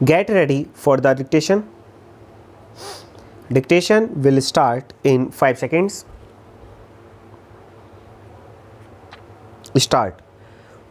Get ready for the dictation. Dictation will start in 5 seconds. Start.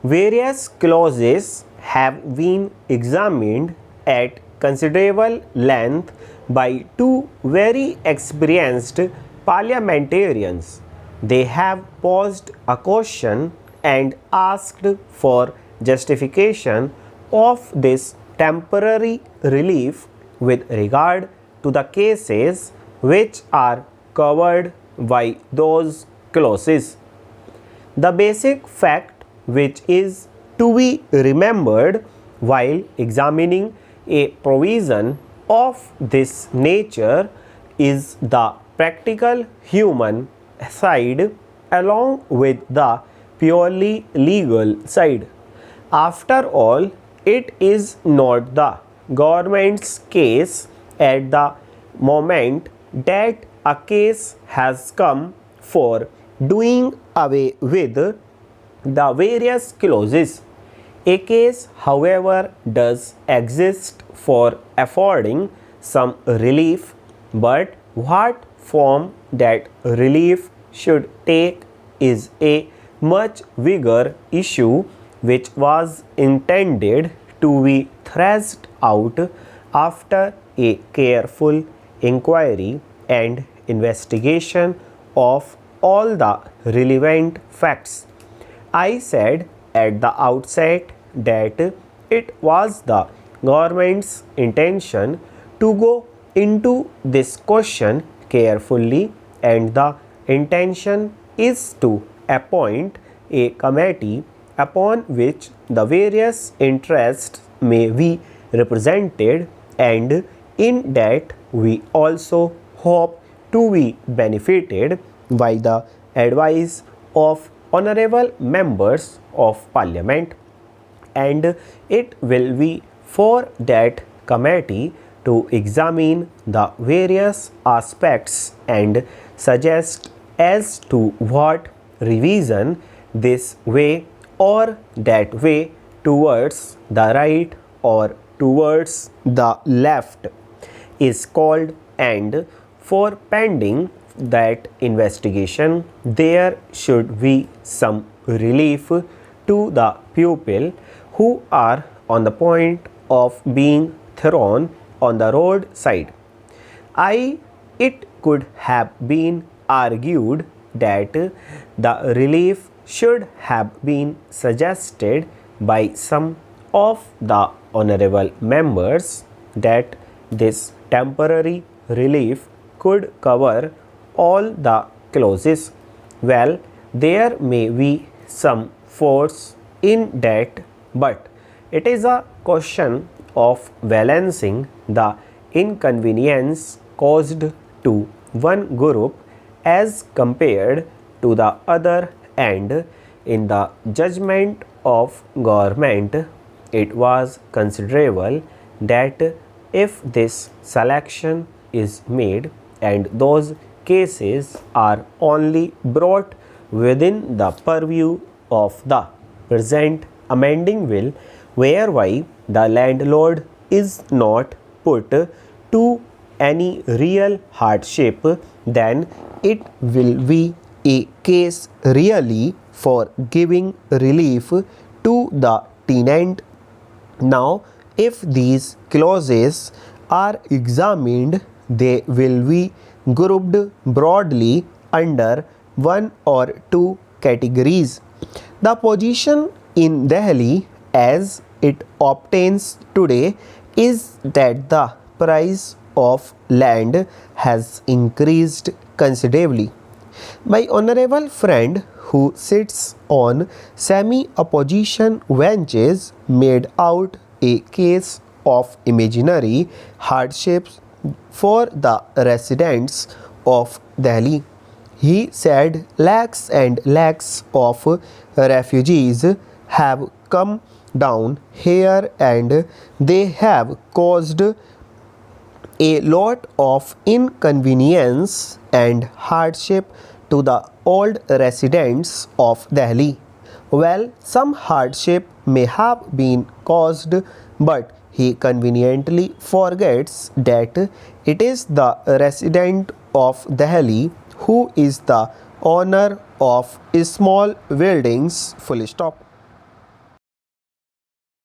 Various clauses have been examined at considerable length by two very experienced parliamentarians. They have posed a question and asked for justification of this temporary relief with regard to the cases which are covered by those clauses. The basic fact which is to be remembered while examining a provision of this nature is the practical human side along with the purely legal side. After all, it is not the government's case at the moment that a case has come for doing away with the various clauses. A case, however, does exist for affording some relief, but what form that relief should take is a much bigger issue which was intended to be thrashed out after a careful inquiry and investigation of all the relevant facts. I said at the outset that it was the government's intention to go into this question carefully, and the intention is to appoint a committee upon which the various interests may be represented, and in that we also hope to be benefited by the advice of honorable members of parliament, and it will be for that committee to examine the various aspects and suggest as to what revision this way or that way towards the right or towards the left is called, and for pending that investigation there should be some relief to the pupil who are on the point of being thrown on the roadside. It could have been argued that the relief should have been suggested by some of the honorable members that this temporary relief could cover all the clauses. Well, there may be some force in that, but it is a question of balancing the inconvenience caused to one group as compared to the other, and in the judgment of government it was considerable that if this selection is made and those cases are only brought within the purview of the present amending bill, whereby the landlord is not put to any real hardship, then it will be a case really for giving relief to the tenant. Now, if these clauses are examined, they will be grouped broadly under one or two categories. The position in Delhi as it obtains today is that the price of land has increased considerably. My honorable friend who sits on semi-opposition benches made out a case of imaginary hardships for the residents of Delhi. He said lakhs and lakhs of refugees have come down here and they have caused a lot of inconvenience and hardship to the old residents of Delhi. Well, some hardship may have been caused, but he conveniently forgets that it is the resident of Delhi who is the owner of small buildings. Full stop.